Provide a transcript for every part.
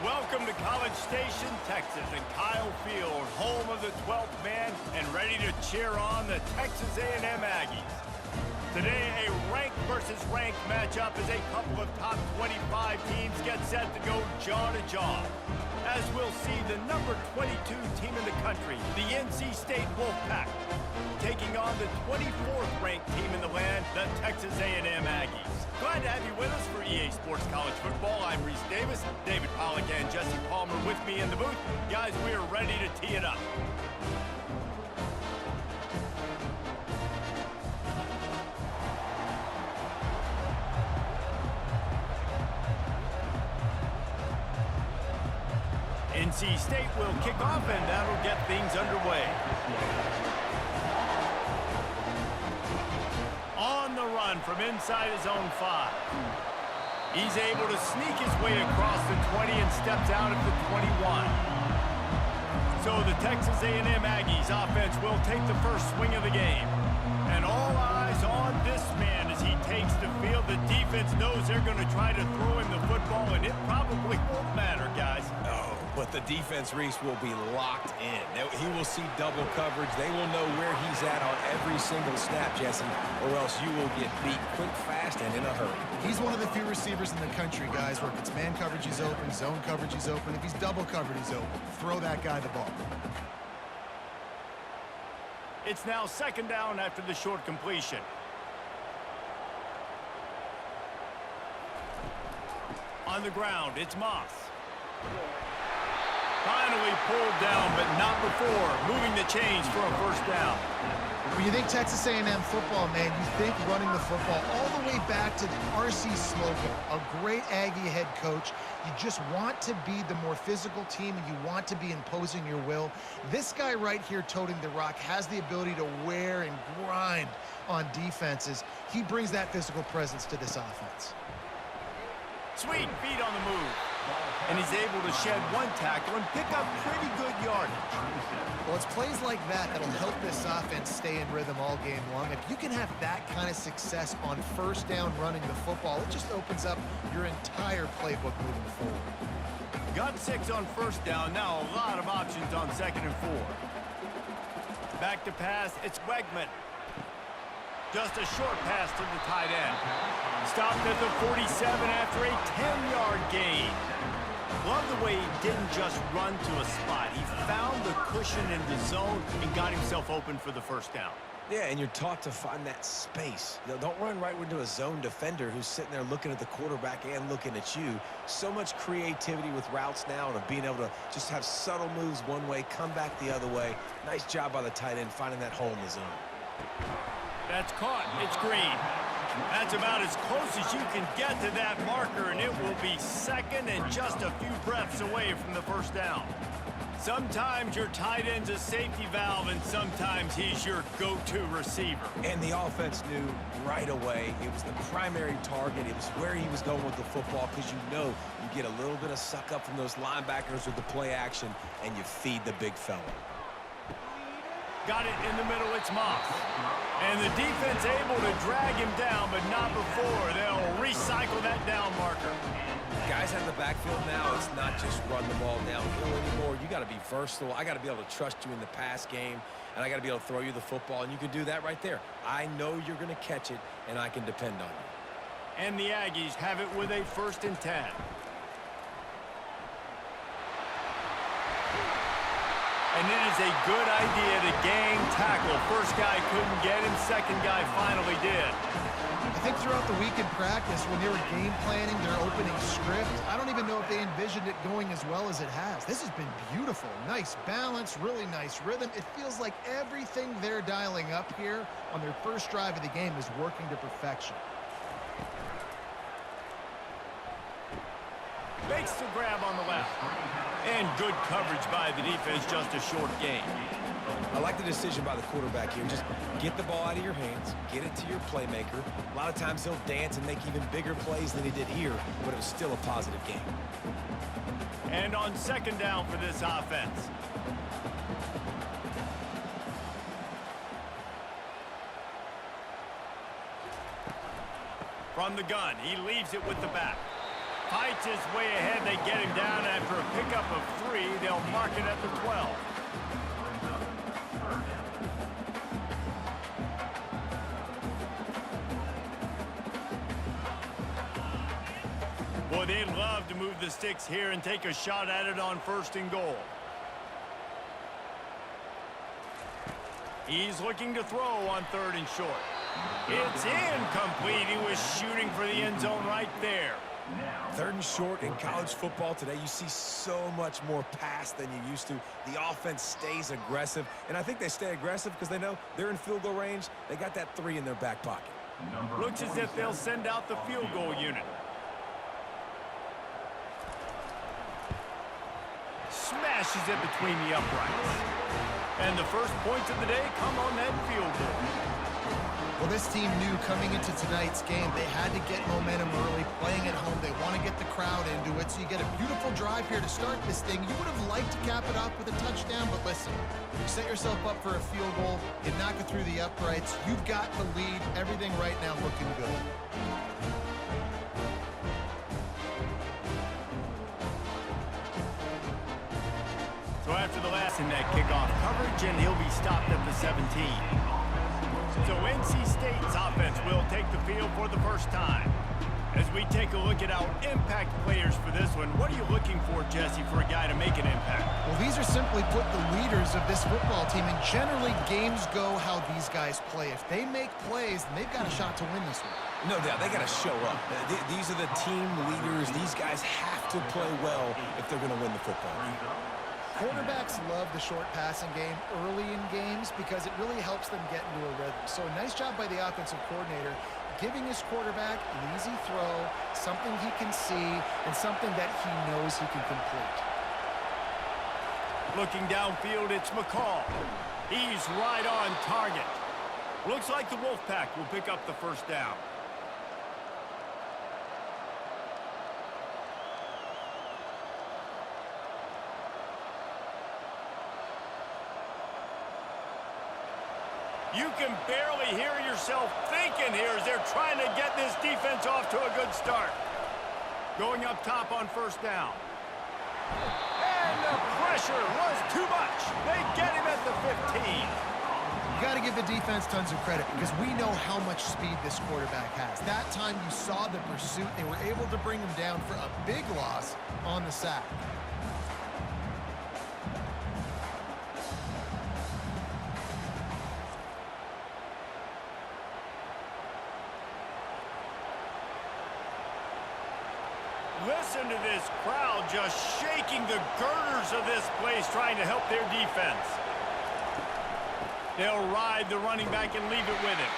Welcome to College Station, Texas, and Kyle Field, home of the 12th man, and ready to cheer on the Texas A&M Aggies. Today, a ranked versus ranked matchup as a couple of top 25 teams get set to go jaw-to-jaw. As we'll see, the number 22 team in the country, the NC State Wolfpack, taking on the 24th ranked team in the land, the Texas A&M Aggies. Glad to have you with us for EA Sports College Football. I'm Reese Davis, David Pollack and Jesse Palmer with me in the booth. Guys, we are ready to tee it up. NC State will kick off, and that'll get things underway. On the run from inside his own 5. He's able to sneak his way across the 20 and steps out at the 21. So the Texas A&M Aggies offense will take the first swing of the game. And all eyes on this man as he takes the field. The defense knows they're going to try to throw him the football, and it probably won't matter, guys. Oh, but the defense, Reese, will be locked in. He will see double coverage. They will know where he's at on every single snap, Jesse, or else you will get beat quick, fast, and in a hurry. He's one of the few receivers in the country, guys, where if it's man coverage, he's open, zone coverage, he's open. If he's double covered, he's open. Throw that guy the ball. It's now second down after the short completion. On the ground, it's Moss. Finally pulled down, but not before moving the chains for a first down. When you think Texas A&M football, man, you think running the football all the way back to R.C. Slocum, a great Aggie head coach. You just want to be the more physical team, and you want to be imposing your will. This guy right here toting the rock has the ability to wear and grind on defenses. He brings that physical presence to this offense. Sweet feet on the move. And he's able to shed one tackle and pick up pretty good yardage. Well, it's plays like that that'll help this offense stay in rhythm all game long. If you can have that kind of success on first down running the football, it just opens up your entire playbook moving forward. Got 6 on first down. Now a lot of options on 2nd and 4. Back to pass. It's Wegman. Just a short pass to the tight end. Stopped at the 47 after a 10-yard gain. Love the way he didn't just run to a spot. He found the cushion in the zone and got himself open for the first down. Yeah, and you're taught to find that space. Don't run right into a zone defender who's sitting there looking at the quarterback and looking at you. So much creativity with routes now and of being able to just have subtle moves one way, come back the other way. Nice job by the tight end finding that hole in the zone. That's caught. It's Green. That's about as close as you can get to that marker, and it will be second and just a few breaths away from the first down. Sometimes your tight end's a safety valve, and sometimes he's your go-to receiver. And the offense knew right away it was the primary target. It was where he was going with the football, because you know you get a little bit of suck up from those linebackers with the play action, and you feed the big fella. Got it in the middle, it's Moss. And the defense able to drag him down, but not before. They'll recycle that down marker. Guys out of the backfield now, it's not just run the ball downhill anymore. You got to be versatile. I got to be able to trust you in the pass game, and I got to be able to throw you the football, and you can do that right there. I know you're going to catch it, and I can depend on you. And the Aggies have it with a 1st and 10. And it is a good idea to gang tackle. First guy couldn't get him, second guy finally did. I think throughout the week in practice, when they were game planning their opening script, I don't even know if they envisioned it going as well as it has. This has been beautiful. Nice balance, really nice rhythm. It feels like everything they're dialing up here on their first drive of the game is working to perfection. Makes the grab on the left. And good coverage by the defense, just a short gain. I like the decision by the quarterback here. Just get the ball out of your hands, get it to your playmaker. A lot of times he'll dance and make even bigger plays than he did here, but it was still a positive game. And on 2nd down for this offense. From the gun, he leaves it with the back. Fights his way ahead. They get him down after a pickup of 3. They'll mark it at the 12. Boy, they'd love to move the sticks here and take a shot at it on 1st and goal. He's looking to throw on 3rd and short. It's incomplete. He was shooting for the end zone right there. 3rd and short in college football today, you see so much more pass than you used to. The offense stays aggressive, and I think they stay aggressive because they know they're in field goal range. They got that 3 in their back pocket. Looks as if they'll send out the field goal unit. Smashes it between the uprights. And the first points of the day come on that field goal. Well, this team knew coming into tonight's game they had to get momentum early, playing at home. They want to get the crowd into it, so you get a beautiful drive here to start this thing. You would have liked to cap it off with a touchdown, but listen, you set yourself up for a field goal, you knock it through the uprights, you've got the lead, everything right now looking good. So after the last in that kickoff coverage, and he'll be stopped at the 17. So NC State's offense will take the field for the first time. As we take a look at our impact players for this one, what are you looking for, Jesse, for a guy to make an impact? Well, these are simply put the leaders of this football team, and generally games go how these guys play. If they make plays, then they've got a shot to win this one. No doubt, they got to show up. These are the team leaders. These guys have to play well if they're going to win the football game. Quarterbacks love the short passing game early in games because it really helps them get into a rhythm. So a nice job by the offensive coordinator giving his quarterback an easy throw, something he can see, and something that he knows he can complete. Looking downfield, it's McCall. He's right on target. Looks like the Wolfpack will pick up the first down. You can barely hear yourself thinking here as they're trying to get this defense off to a good start. Going up top on 1st down. And the pressure was too much. They get him at the 15. You got to give the defense tons of credit because we know how much speed this quarterback has. That time you saw the pursuit. They were able to bring him down for a big loss on the sack. Listen to this crowd just shaking the girders of this place trying to help their defense. They'll ride the running back and leave it with him.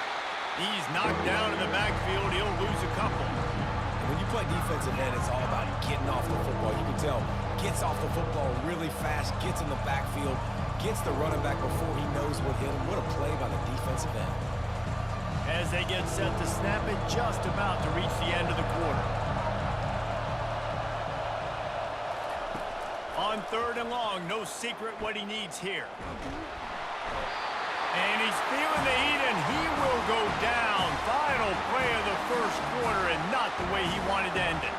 He's knocked down in the backfield. He'll lose a couple. And when you play defensive end, it's all about getting off the football. You can tell, gets off the football really fast, gets in the backfield, gets the running back before he knows what hit him. What a play by the defensive end. As they get set to snap it, just about to reach the end of the quarter. On 3rd and long, no secret what he needs here. And he's feeling the heat, and he will go down. Final play of the 1st quarter, and not the way he wanted to end it.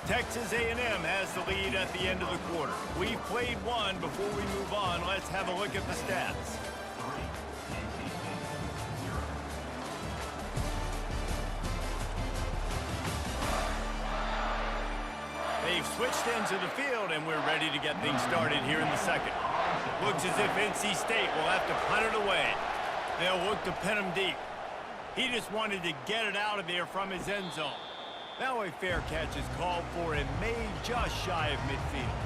Texas A&M has the lead at the end of the quarter. We've played one. Before we move on, let's have a look at the stats. They've switched ends of the field, and we're ready to get things started here in the second. Looks as if NC State will have to punt it away. They'll look to pin him deep. He just wanted to get it out of there from his end zone. Now a fair catch is called for and made just shy of midfield.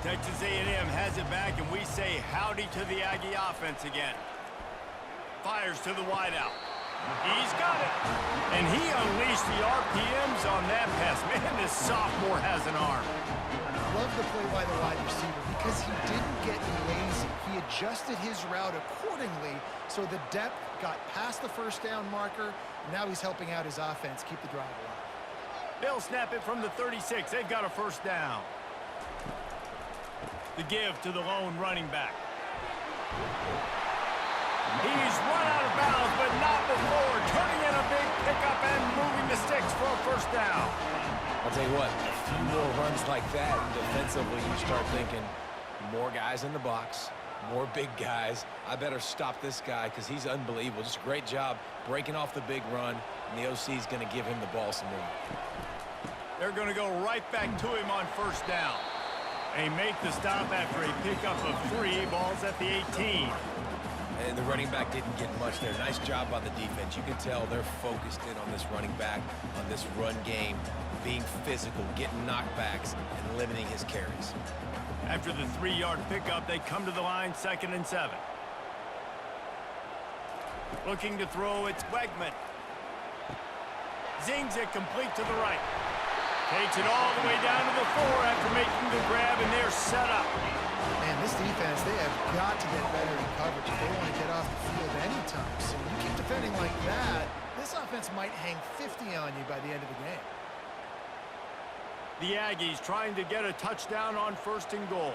Texas A&M has it back, and we say howdy to the Aggie offense again. Fires to the wideout. He's got it. And he unleashed the RPMs on that pass. Man, this sophomore has an arm. Love the play by the wide receiver because he didn't get lazy. He adjusted his route accordingly, so the depth got past the 1st down marker. Now he's helping out his offense keep the drive alive. They'll snap it from the 36. They've got a 1st down. The give to the lone running back. He's run out of bounds, but not before turning in a big pickup and moving the sticks for a first down. I'll tell you what, a few more runs like that, and defensively you start thinking more guys in the box, more big guys. I better stop this guy because he's unbelievable. Just a great job breaking off the big run, and the OC is going to give him the ball some more. They're going to go right back to him on first down. They make the stop after a pickup of 3, balls at the 18. And the running back didn't get much there. Nice job by the defense. You can tell they're focused in on this running back, on this run game, being physical, getting knockbacks, and limiting his carries. After the 3-yard pickup, they come to the line, 2nd and 7. Looking to throw, it's Wegman. Zings it complete to the right. Takes it all the way down to the 4 after making the grab, and they're set up. Man, this defense, they have got to get better in coverage if they want to get off the field anytime. So when you keep defending like that, this offense might hang 50 on you by the end of the game. The Aggies trying to get a touchdown on 1st and goal.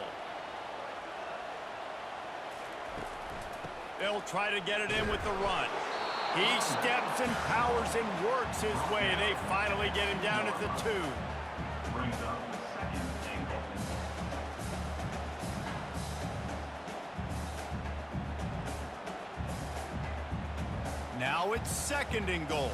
They'll try to get it in with the run. He steps and powers and works his way. They finally get him down at the 2. Now it's 2nd and goal.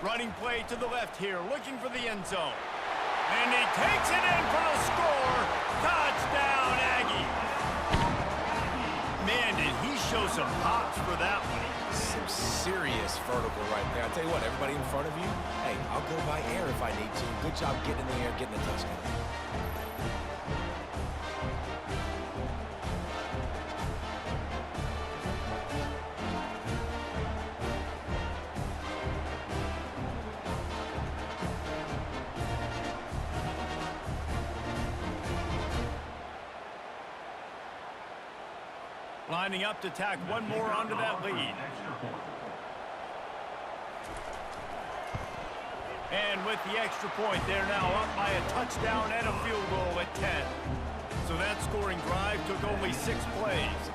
Running play to the left here, looking for the end zone. And he takes it in for the score. Touchdown, Aggies. Man, did he show some pops for that one. Some serious vertical right there. I'll tell you what, everybody in front of you, hey, I'll go by air if I need to. Good job getting in the air, getting the touchdown. Lining up to tack one more onto that lead. And with the extra point, they're now up by a touchdown and a field goal at 10. So that scoring drive took only 6 plays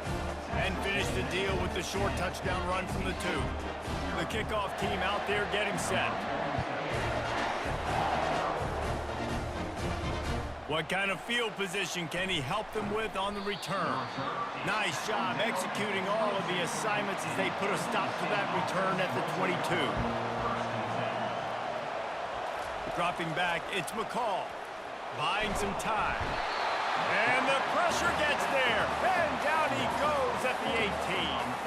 and finished the deal with the short touchdown run from the 2. The kickoff team out there getting set. What kind of field position can he help them with on the return? Nice job executing all of the assignments as they put a stop to that return at the 22. Dropping back, it's McCall. Buying some time. And the pressure gets there. And down he goes at the 18.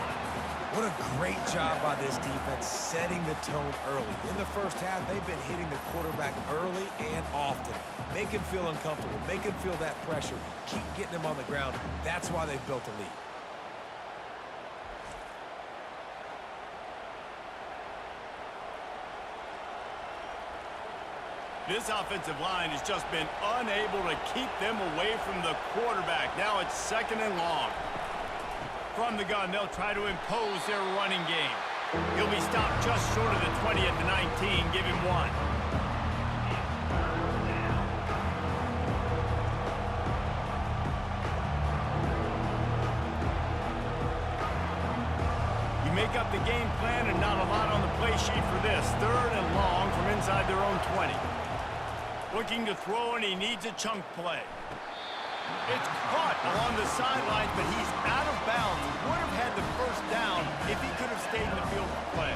What a great job by this defense setting the tone early. In the first half, they've been hitting the quarterback early and often. Make him feel uncomfortable. Make him feel that pressure. Keep getting him on the ground. That's why they've built a lead. This offensive line has just been unable to keep them away from the quarterback. Now it's 2nd and long. From the gun, they'll try to impose their running game. He'll be stopped just short of the 20 at the 19. Give him 1. You make up the game plan and not a lot on the play sheet for this. 3rd and long from inside their own 20. Looking to throw, and he needs a chunk play. It's caught along the sidelines, but he's out of bounds. Would have had the first down if he could have stayed in the field for play.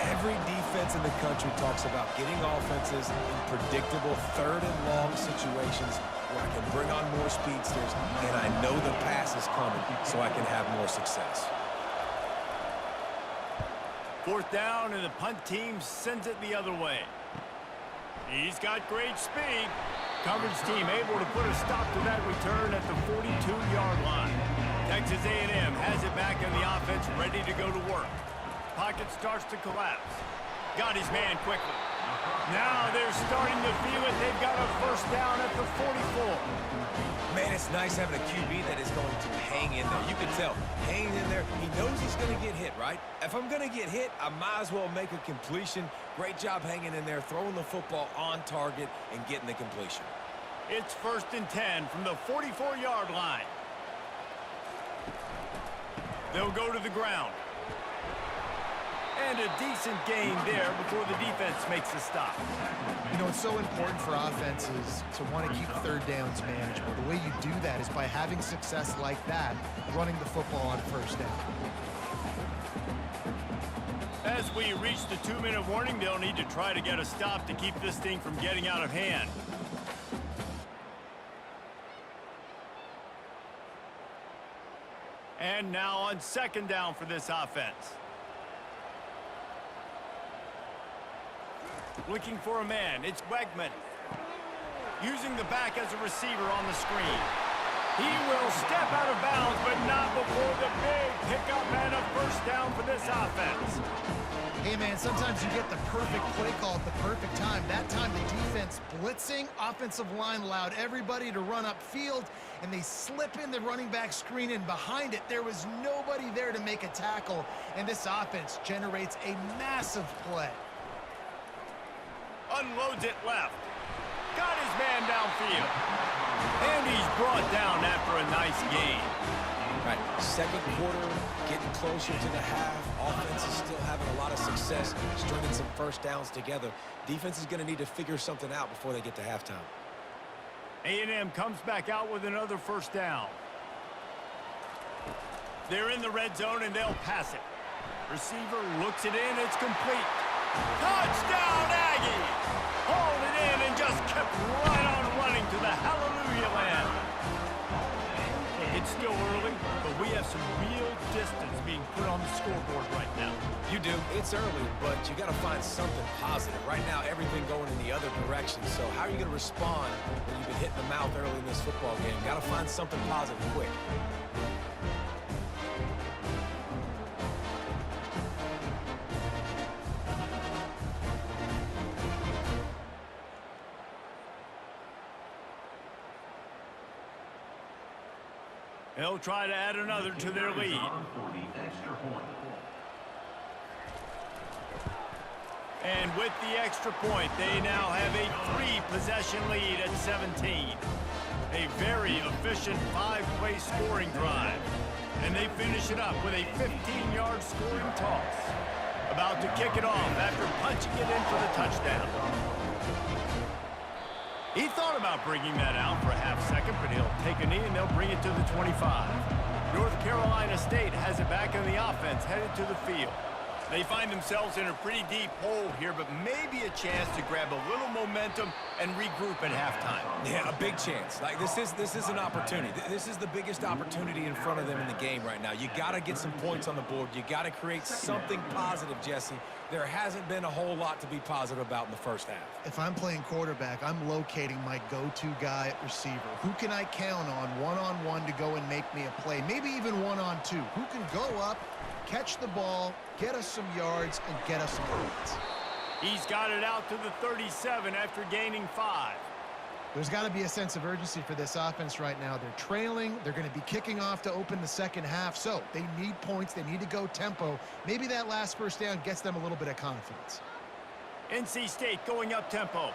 Every defense in the country talks about getting offenses in predictable 3rd and long situations where I can bring on more speedsters, and I know the pass is coming, so I can have more success. 4th down, and the punt team sends it the other way. He's got great speed. Coverage team able to put a stop to that return at the 42-yard line. Texas A&M has it back in the offense, ready to go to work. Pocket starts to collapse. got his man quickly. Now they're starting to feel it. They've got a first down at the 44. Man, it's nice having a QB that is going to hang in there. You can tell, hanging in there, he knows he's going to get hit, right? If I'm going to get hit, I might as well make a completion. Great job hanging in there, throwing the football on target and getting the completion. It's 1st and 10 from the 44-yard line. They'll go to the ground. And a decent gain there before the defense makes a stop. You know, it's so important for offenses to want to keep third downs manageable. The way you do that is by having success like that, running the football on first down. As we reach the 2-minute warning, they'll need to try to get a stop to keep this thing from getting out of hand. And now on 2nd down for this offense. Looking for a man, it's Wegman. Using the back as a receiver on the screen. He will step out of bounds, but not before the big pickup and a first down for this offense. Hey, man, sometimes you get the perfect play call at the perfect time. That time the defense blitzing, offensive line allowed everybody to run upfield, and they slip in the running back screen, and behind it, there was nobody there to make a tackle, and this offense generates a massive play. Unloads it left. Got his man downfield. And he's brought down after a nice gain. Right, 2nd quarter, getting closer to the half. Offense is still having a lot of success, stringing some first downs together. Defense is going to need to figure something out before they get to halftime. A&M comes back out with another first down. They're in the red zone, and they'll pass it. Receiver looks it in. It's complete. Touchdown, Aggies! Hauled it in and just kept right on running to the hallelujah land. It's still early, but we have some real distance being put on the scoreboard right now. You do. It's early, but you got to find something positive. Right now, everything going in the other direction. So how are you going to respond when you've been hit in the mouth early in this football game? Got to find something positive quick. They'll try to add another to their lead. And with the extra point, they now have a 3-possession lead at 17. A very efficient 5-play scoring drive. And they finish it up with a 15-yard scoring toss. About to kick it off after punching it in for the touchdown. He thought about bringing that out for a half-second, but he'll take a knee and they'll bring it to the 25. North Carolina State has it back in the offense, headed to the field. They find themselves in a pretty deep hole here, but maybe a chance to grab a little momentum and regroup at halftime. Yeah, a big chance. Like this is an opportunity. This is the biggest opportunity in front of them in the game right now. You got to get some points on the board. You got to create something positive, Jesse. There hasn't been a whole lot to be positive about in the first half. If I'm playing quarterback, I'm locating my go-to guy at receiver. Who can I count on one-on-one to go and make me a play? Maybe even one-on-two. Who can go up, catch the ball, get us some yards, and get us some points? He's got it out to the 37 after gaining 5. There's got to be a sense of urgency for this offense right now. They're trailing. They're going to be kicking off to open the second half. So they need points. They need to go tempo. Maybe that last first down gets them a little bit of confidence. NC State going up tempo.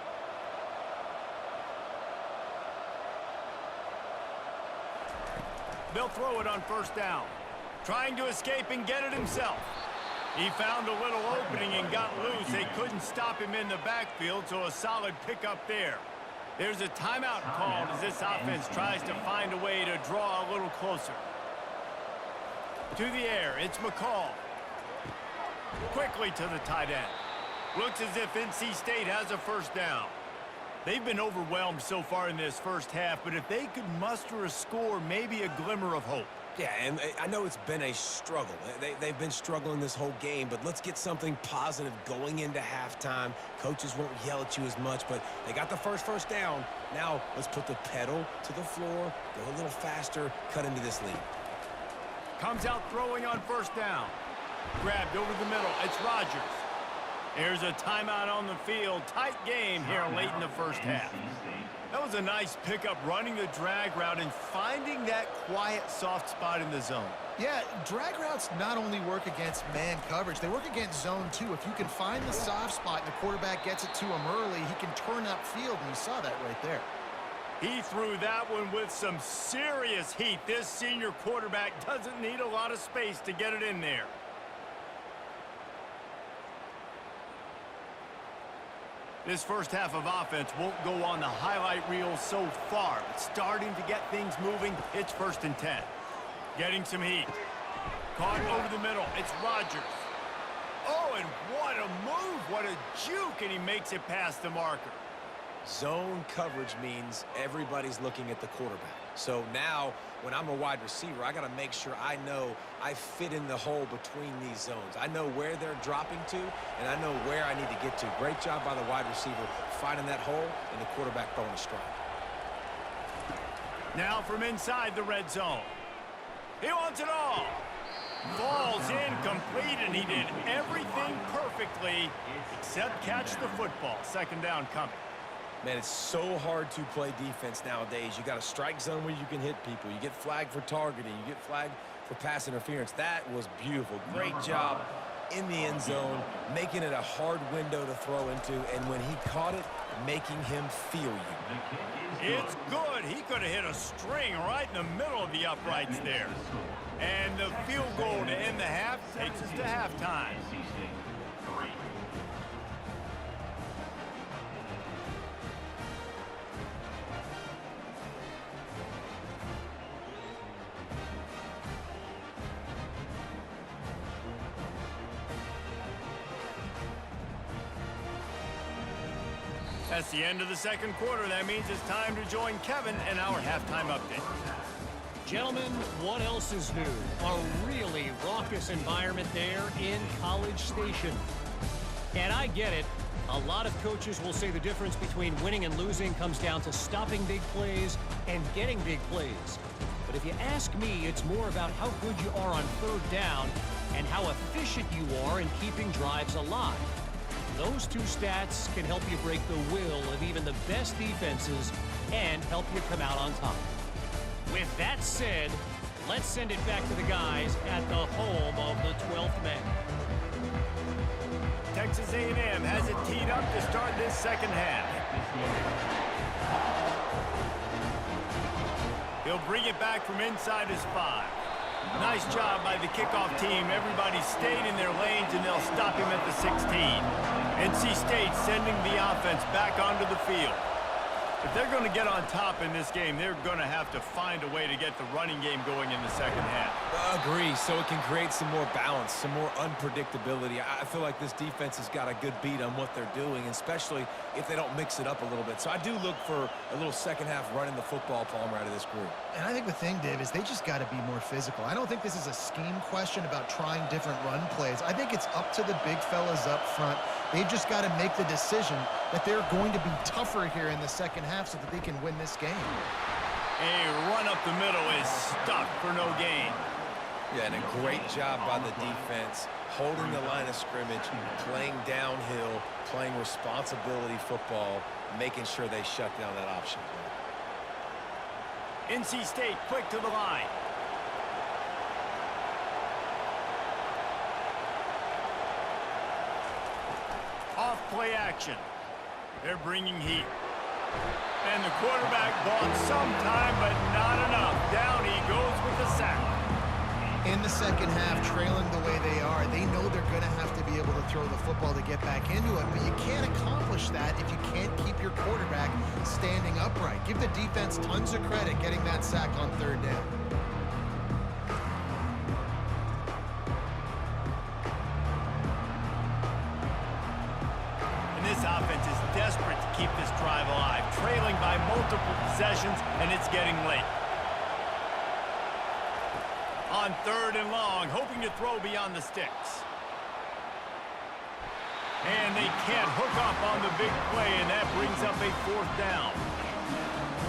They'll throw it on first down. Trying to escape and get it himself. He found a little opening and got loose. They couldn't stop him in the backfield, so a solid pickup there. There's a timeout called as this offense tries to find a way to draw a little closer. To the air, it's McCall. Quickly to the tight end. Looks as if NC State has a first down. They've been overwhelmed so far in this first half, but if they could muster a score, maybe a glimmer of hope. Yeah, and I know it's been a struggle. They've been struggling this whole game, but let's get something positive going into halftime. Coaches won't yell at you as much, but they got the first down. Now let's put the pedal to the floor, go a little faster, cut into this lead. Comes out throwing on first down. Grabbed over the middle. It's Rodgers. Here's a timeout on the field. Tight game here late in the first half. That was a nice pickup, running the drag route and finding that quiet, soft spot in the zone. Yeah, drag routes not only work against man coverage, they work against zone too. If you can find the soft spot and the quarterback gets it to him early, he can turn upfield, and you saw that right there. He threw that one with some serious heat. This senior quarterback doesn't need a lot of space to get it in there. This first half of offense won't go on the highlight reel so far, but starting to get things moving. It's 1st and 10. Getting some heat. Caught over the middle. It's Rodgers. Oh, and what a move. What a juke, and he makes it past the marker. Zone coverage means everybody's looking at the quarterback. So now, when I'm a wide receiver, I got to make sure I know I fit in the hole between these zones. I know where they're dropping to, and I know where I need to get to. Great job by the wide receiver finding that hole, and the quarterback throwing a strike. Now from inside the red zone. He wants it all. Falls incomplete, and he did everything perfectly except catch the football. 2nd down coming. Man, it's so hard to play defense nowadays. You got a strike zone where you can hit people. You get flagged for targeting. You get flagged for pass interference. That was beautiful. Great job in the end zone, making it a hard window to throw into, and when he caught it, making him feel you. It's good. He could have hit a string right in the middle of the uprights there. And the field goal to end the half takes us to halftime. That's the end of the 2nd quarter. That means it's time to join Kevin in our halftime update. Gentlemen, what else is new? A really raucous environment there in College Station. And I get it. A lot of coaches will say the difference between winning and losing comes down to stopping big plays and getting big plays. But if you ask me, it's more about how good you are on 3rd down and how efficient you are in keeping drives alive. Those two stats can help you break the will of even the best defenses and help you come out on top. With that said, let's send it back to the guys at the home of the 12th man. Texas A&M has it teed up to start this 2nd half. He'll bring it back from inside his 5. Nice job by the kickoff team. Everybody stayed in their lanes, and they'll stop him at the 16. NC State sending the offense back onto the field. If they're going to get on top in this game, they're going to have to find a way to get the running game going in the 2nd half. Agree, so it can create some more balance, some more unpredictability. I feel like this defense has got a good beat on what they're doing, especially if they don't mix it up a little bit. So I do look for a little 2nd half running the football, Palmer, out of this group. And I think the thing, Dave, is they just got to be more physical. I don't think this is a scheme question about trying different run plays. I think it's up to the big fellas up front. They've just got to make the decision that they're going to be tougher here in the 2nd half so that they can win this game. A run up the middle is stuck for no gain. Yeah, and a great job by the defense, holding the line of scrimmage, playing downhill, playing responsibility football, making sure they shut down that option play. NC State quick to the line. Off play action. They're bringing heat. And the quarterback bought some time, but not enough. Down he goes with the sack. In the 2nd half, trailing the way they are, they know they're going to have to be able to throw the football to get back into it, but you can't accomplish that if you can't keep your quarterback standing upright. Give the defense tons of credit getting that sack on 3rd down. And this offense is desperate to keep this drive alive, trailing by multiple possessions, and it's getting late. On 3rd and long, hoping to throw beyond the sticks. And they can't hook up on the big play, and that brings up a 4th down.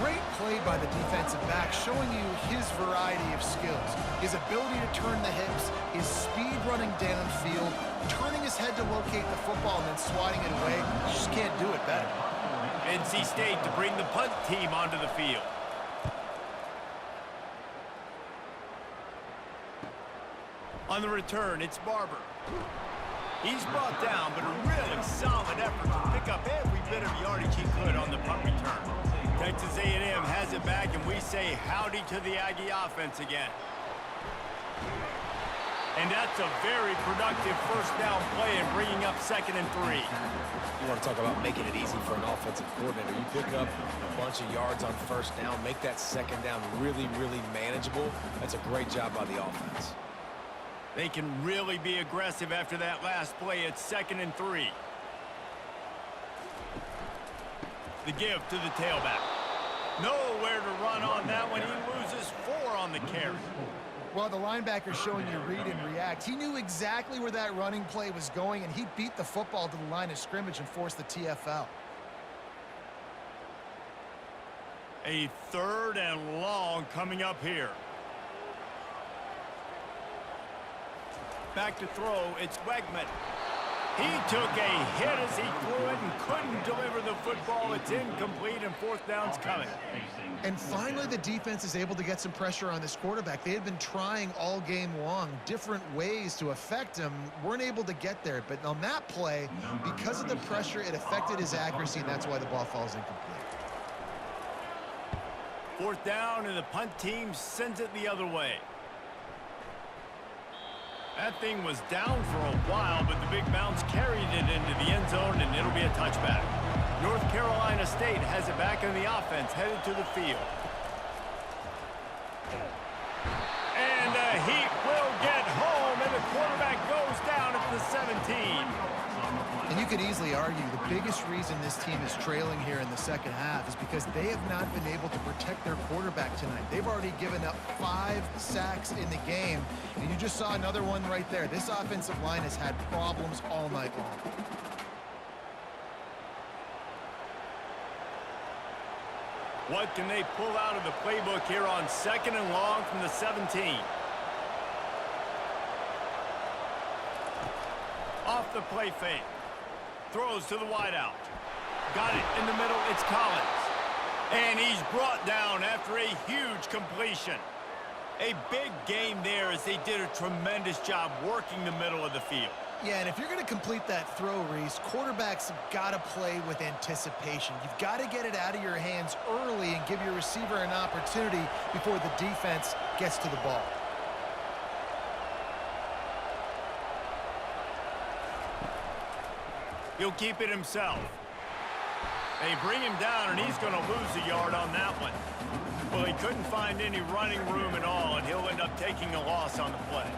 Great play by the defensive back, showing you his variety of skills. His ability to turn the hips, his speed running downfield, turning his head to locate the football and then swatting it away. You just can't do it better. NC State to bring the punt team onto the field. On the return, it's Barber. He's brought down, but a really solid effort to pick up every bit of yardage he could on the punt return. Texas A&M has it back, and we say howdy to the Aggie offense again. And that's a very productive first down play and bringing up 2nd and 3. You want to talk about making it easy for an offensive coordinator. You pick up a bunch of yards on first down, make that second down really, really manageable. That's a great job by the offense. They can really be aggressive after that last play. It's 2nd and 3. The give to the tailback. Nowhere to run on that one. He loses 4 on the carry. Well, the linebacker's showing you read and react. He knew exactly where that running play was going, and he beat the football to the line of scrimmage and forced the TFL. A 3rd and long coming up here. Back to throw, it's Wegman. He took a hit as he threw it and couldn't deliver the football. It's incomplete and 4th down's coming. And finally, the defense is able to get some pressure on this quarterback. They had been trying all game long, different ways to affect him, weren't able to get there. But on that play, because of the pressure, it affected his accuracy, and that's why the ball falls incomplete. 4th down, and the punt team sends it the other way. That thing was down for a while, but the big bounce carried it into the end zone, and it'll be a touchback. North Carolina State has it back in the offense, headed to the field. And the Heat will get home, and the quarterback goes down at the 17. And you could easily argue the biggest reason this team is trailing here in the second half is because they have not been able to protect their quarterback tonight. They've already given up 5 sacks in the game, and you just saw another one right there. This offensive line has had problems all night long. What can they pull out of the playbook here on 2nd and long from the 17? Off the play fake. Throws to the wideout. Got it in the middle. It's Collins. And he's brought down after a huge completion. A big game there as they did a tremendous job working the middle of the field. Yeah, and if you're going to complete that throw, Reese, quarterbacks have got to play with anticipation. You've got to get it out of your hands early and give your receiver an opportunity before the defense gets to the ball. He'll keep it himself. They bring him down, and he's going to lose a yard on that one. Well, he couldn't find any running room at all, and he'll end up taking a loss on the play.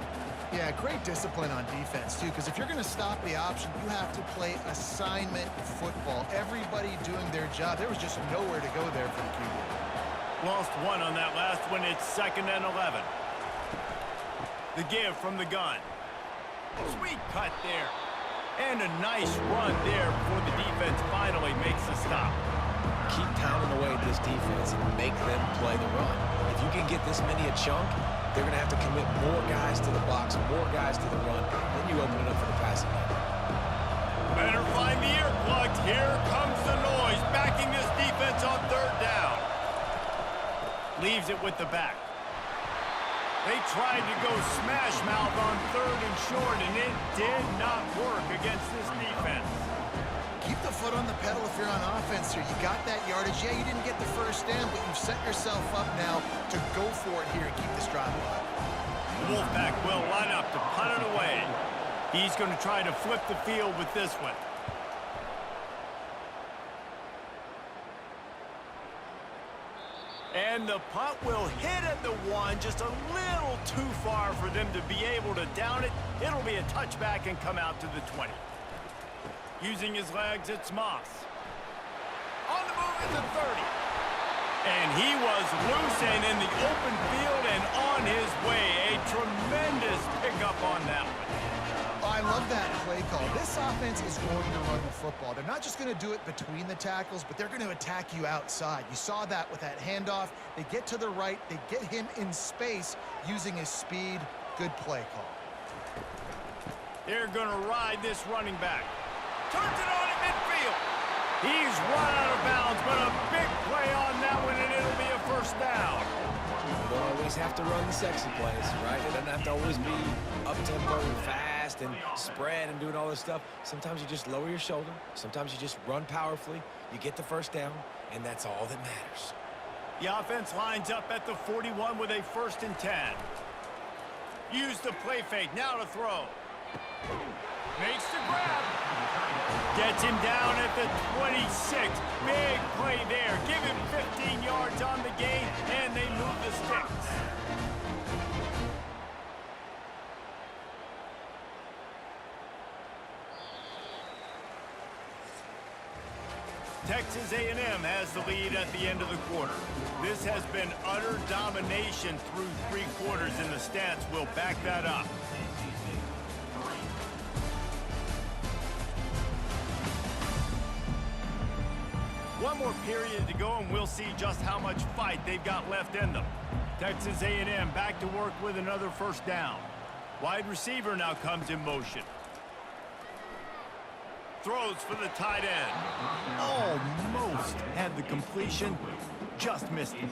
Yeah, great discipline on defense, too, because if you're going to stop the option, you have to play assignment football. Everybody doing their job. There was just nowhere to go there for the QB. Lost 1 on that last one. It's 2nd and 11. The give from the gun. Sweet cut there. And a nice run there before the defense finally makes the stop. Keep pounding away at this defense and make them play the run. If you can get this many a chunk, they're going to have to commit more guys to the box, more guys to the run. Then you open it up for the passing game. Better find the earplugs. Here comes the noise, backing this defense on 3rd down. Leaves it with the back. They tried to go smash mouth on 3rd and short, and it did not work against this defense. Keep the foot on the pedal if you're on offense here. You got that yardage. Yeah, you didn't get the first down, but you've set yourself up now to go for it here and keep this drive alive. The Wolfpack will line up to punt it away. He's going to try to flip the field with this one. And the punt will hit at the 1, just a little too far for them to be able to down it. It'll be a touchback and come out to the 20. Using his legs, it's Moss. On the move at the 30. And he was loose and in the open field and on his way. A tremendous pickup on that one. I I love that play call. This offense is going to run the football. They're not just going to do it between the tackles, but they're going to attack you outside. You saw that with that handoff. They get to the right. They get him in space using his speed. Good play call. They're going to ride this running back. Turns it on at midfield. He's run out of bounds, but a big play on that one, and it'll be a first down. You don't always have to run the sexy plays, right? It doesn't have to always be up-tempo and fast and spread and doing all this stuff. Sometimes you just lower your shoulder. Sometimes you just run powerfully. You get the first down, and that's all that matters. The offense lines up at the 41 with a 1st and 10. Use the play fake. Now to throw. Makes the grab. Gets him down at the 26. Big play there. Give him 15 yards on the gain, and they move the sticks. Texas A&M has the lead at the end of the quarter. This has been utter domination through 3 quarters, and the stats will back that up. One more period to go, and we'll see just how much fight they've got left in them. Texas A&M back to work with another first down. Wide receiver now comes in motion. Throws for the tight end. Almost had the completion, just missed it.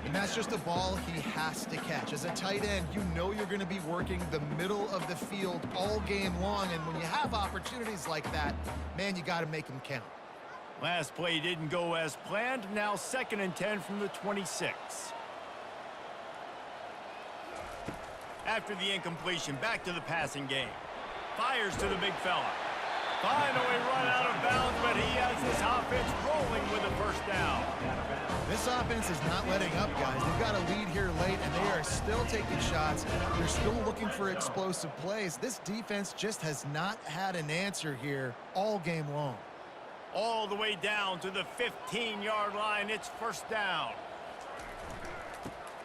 And that's just a ball he has to catch. As a tight end, you know you're going to be working the middle of the field all game long, and when you have opportunities like that, man, you got to make them count. Last play didn't go as planned. Now 2nd and 10 from the 26. After the incompletion, back to the passing game. Fires to the big fella. Finally run out of bounds, but he has this offense rolling with a first down. This offense is not letting up, guys. They've got a lead here late, and they are still taking shots. They're still looking for explosive plays. This defense just has not had an answer here all game long. All the way down to the 15-yard line. It's first down.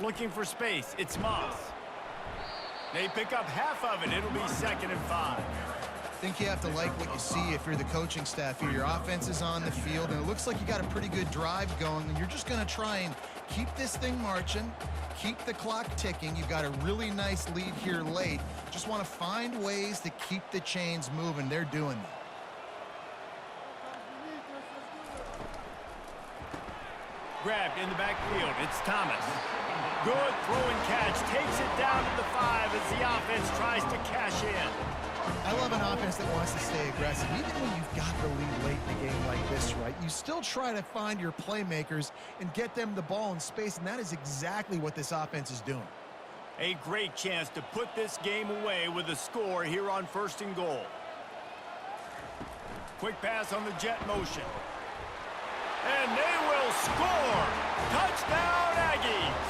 Looking for space. It's Moss. They pick up half of it. It'll be 2nd and 5. I think you have to like what you see if you're the coaching staff here. Your offense is on the field, and it looks like you got a pretty good drive going, and you're just going to try and keep this thing marching, keep the clock ticking. You've got a really nice lead here late. Just want to find ways to keep the chains moving. They're doing that. Grabbed in the backfield. It's Thomas. Good throwing catch. Takes it down to the 5 as the offense tries to cash in. I love an offense that wants to stay aggressive. Even when you've got the lead late in a game like this, right, you still try to find your playmakers and get them the ball in space, and that is exactly what this offense is doing. A great chance to put this game away with a score here on 1st and goal. Quick pass on the jet motion. And they will score! Touchdown, Aggies!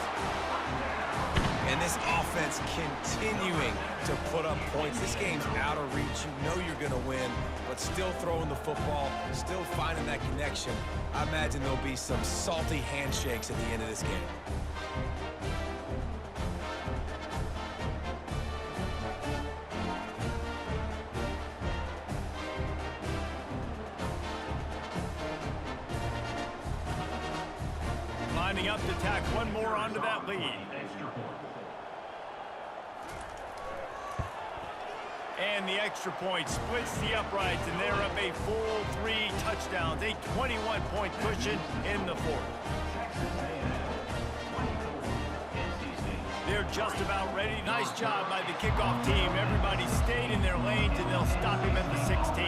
And this offense continuing to put up points. This game's out of reach. You know you're going to win, but still throwing the football, still finding that connection. I imagine there'll be some salty handshakes at the end of this game. Lining up to tack one more onto that lead. And the extra point splits the uprights, and they're up a full 3 touchdowns, a 21-point cushion in the 4th. They're just about ready. Nice job by the kickoff team. Everybody stayed in their lanes, and they'll stop him at the 16.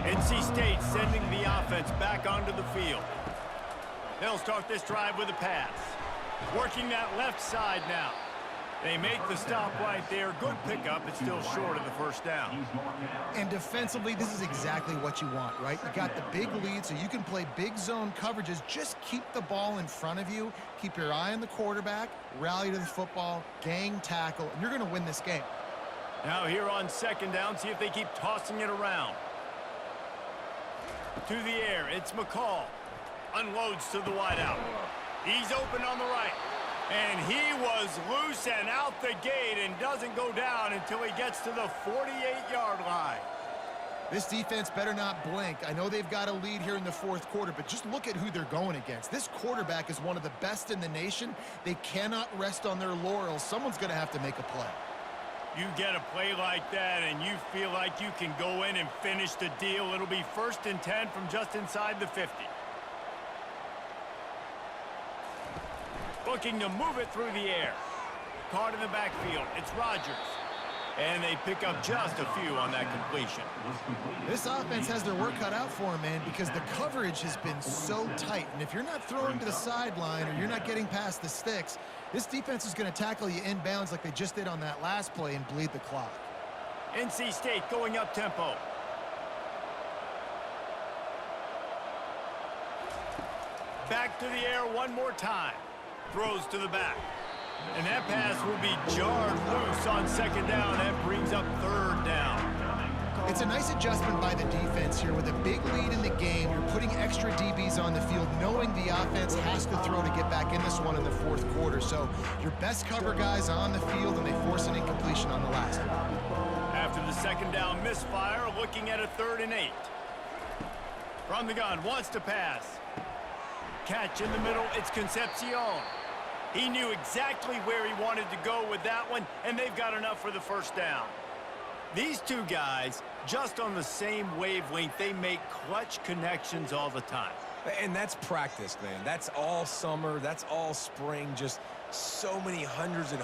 NC State sending the offense back onto the field. They'll start this drive with a pass. Working that left side now. They make the stop right there. Good pickup. It's still short of the first down. And defensively, this is exactly what you want, right? You got the big lead, so you can play big zone coverages. Just keep the ball in front of you. Keep your eye on the quarterback. Rally to the football. Gang tackle. And you're going to win this game. Now here on 2nd down, see if they keep tossing it around. To the air. It's McCall. Unloads to the wideout. He's open on the right. And he was loose and out the gate and doesn't go down until he gets to the 48-yard line. This defense better not blink. I know they've got a lead here in the fourth quarter, but just look at who they're going against. This quarterback is one of the best in the nation. They cannot rest on their laurels. Someone's going to have to make a play. You get a play like that and you feel like you can go in and finish the deal. It'll be 1st and 10 from just inside the 50. Looking to move it through the air. Caught in the backfield. It's Rodgers. And they pick up just a few on that completion. This offense has their work cut out for them, man, because the coverage has been so tight. And if you're not throwing to the sideline or you're not getting past the sticks, this defense is going to tackle you inbounds like they just did on that last play and bleed the clock. NC State going up tempo. Back to the air one more time. Throws to the back. And that pass will be jarred loose on 2nd down. That brings up 3rd down. It's a nice adjustment by the defense here. With a big lead in the game, you're putting extra DBs on the field, knowing the offense has to throw to get back in this one in the fourth quarter. So your best cover guys on the field, and they force an incompletion on the last one. After the 2nd down misfire, looking at a 3rd and 8. From the gun, wants to pass. Catch in the middle, it's Concepcion. He knew exactly where he wanted to go with that one, and they've got enough for the 1st down. These two guys, just on the same wavelength, they make clutch connections all the time. And that's practice, man. That's all summer. That's all spring. Just so many hundreds and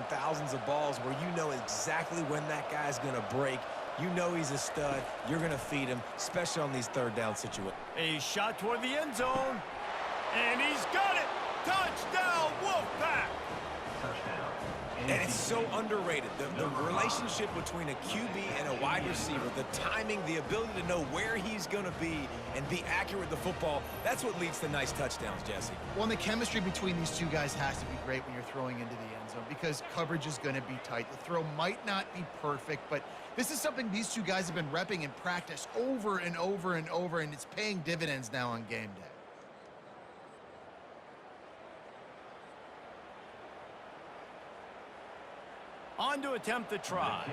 thousands of balls where you know exactly when that guy's going to break. You know he's a stud. You're going to feed him, especially on these 3rd down situations. A shot toward the end zone, and he's got it. Touchdown, Wolfpack! And it's so underrated. The relationship between a QB and a wide receiver, the timing, the ability to know where he's going to be and be accurate with the football, that's what leads to nice touchdowns, Jesse. Well, and the chemistry between these two guys has to be great when you're throwing into the end zone because coverage is going to be tight. The throw might not be perfect, but this is something these two guys have been repping in practice over and over and over, and it's paying dividends now on game day. On to attempt the try.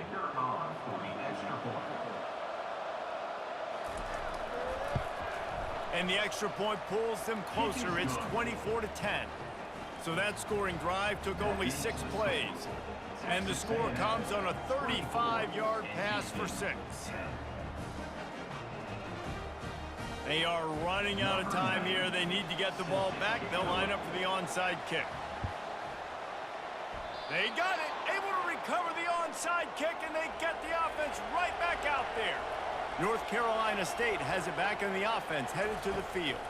And the extra point pulls them closer. It's 24-10. So that scoring drive took only 6 plays. And the score comes on a 35-yard pass for 6. They are running out of time here. They need to get the ball back. They'll line up for the onside kick. They got it, able to recover the onside kick, and they get the offense right back out there. North Carolina State has it back in the offense, headed to the field.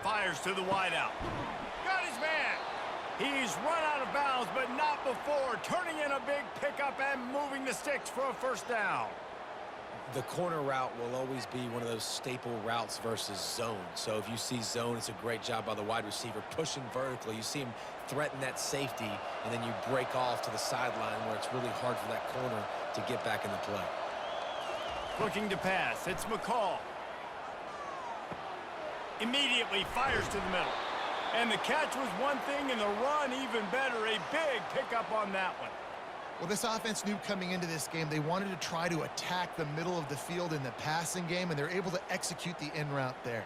Fires to the wideout. Got his man. He's run out of bounds, but not before. Turning in a big pickup and moving the sticks for a 1st down. The corner route will always be one of those staple routes versus zone. So if you see zone, it's a great job by the wide receiver pushing vertically. You see him threaten that safety, and then you break off to the sideline where it's really hard for that corner to get back in the play. Looking to pass. It's McCall. Immediately fires to the middle. And the catch was one thing, and the run even better. A big pickup on that one. Well, this offense knew coming into this game they wanted to try to attack the middle of the field in the passing game, and they're able to execute the in route there.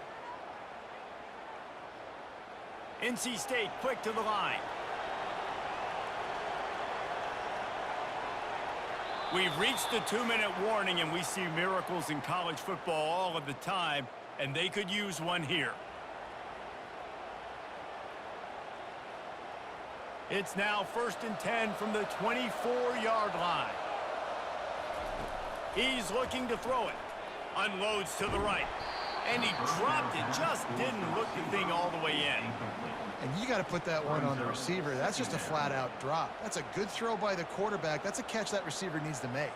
NC State quick to the line. We've reached the 2-minute warning, and we see miracles in college football all of the time, and they could use one here. It's now 1st and 10 from the 24-yard line. He's looking to throw it. Unloads to the right. And he dropped it. Just didn't look the thing all the way in. And you got to put that one on the receiver. That's just a flat-out drop. That's a good throw by the quarterback. That's a catch that receiver needs to make.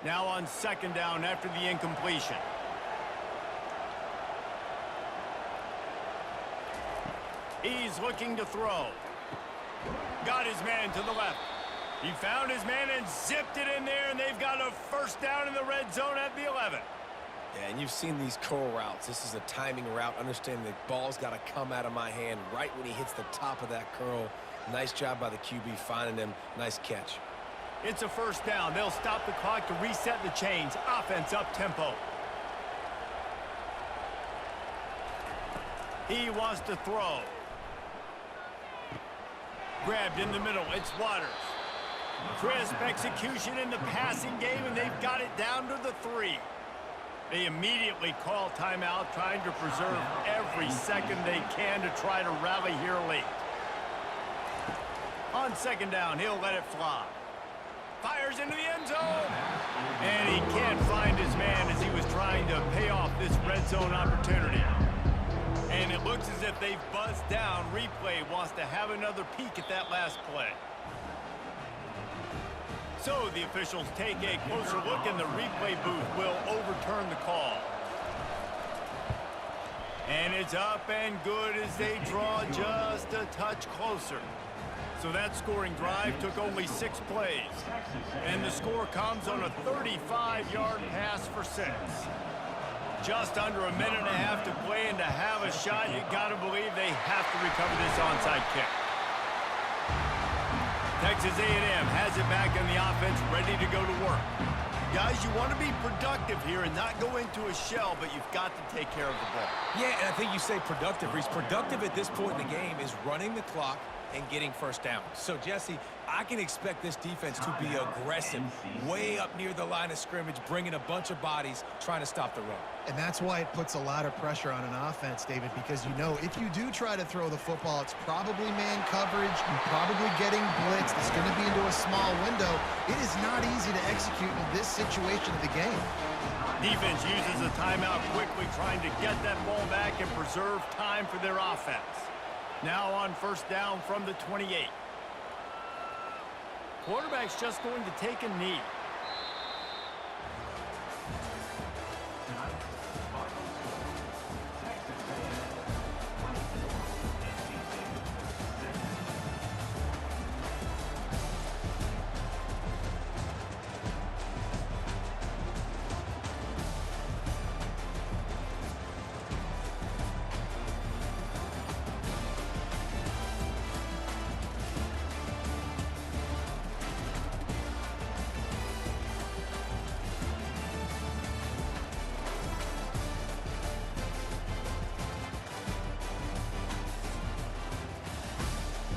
Now on 2nd down after the incompletion. He's looking to throw. Got his man to the left. He found his man and zipped it in there, and they've got a 1st down in the red zone at the 11. Yeah, and you've seen these curl routes. This is a timing route. Understanding the ball's got to come out of my hand right when he hits the top of that curl. Nice job by the QB finding him. Nice catch. It's a first down. They'll stop the clock to reset the chains. Offense up tempo. He wants to throw. Grabbed in the middle. It's Waters. Crisp execution in the passing game, and they've got it down to the 3. They immediately call timeout, trying to preserve every second they can to try to rally here late. On second down, he'll let it fly. Fires into the end zone. And he can't find his man as he was trying to pay off this red zone opportunity. And it looks as if they've buzzed down. Replay wants to have another peek at that last play. So the officials take a closer look, and the replay booth will overturn the call. And it's up and good as they draw just a touch closer. So that scoring drive took only 6 plays. And the score comes on a 35-yard pass for 6. Just under a minute and a half to play, and to have a shot, you got to believe they have to recover this onside kick. Texas A&M has it back in the offense, ready to go to work. Guys, you want to be productive here and not go into a shell, but you've got to take care of the ball. Yeah, and I think you say productive, Reese. Productive at this point in the game is running the clock and getting first down. So, Jesse, I can expect this defense to be aggressive, way up near the line of scrimmage, bringing a bunch of bodies, trying to stop the run. And that's why it puts a lot of pressure on an offense, David, because you know if you do try to throw the football, it's probably man coverage, you're probably getting blitzed, it's going to be into a small window. It is not easy to execute in this situation of the game. Defense uses a timeout quickly, trying to get that ball back and preserve time for their offense. Now on first down from the 28. Quarterback's just going to take a knee.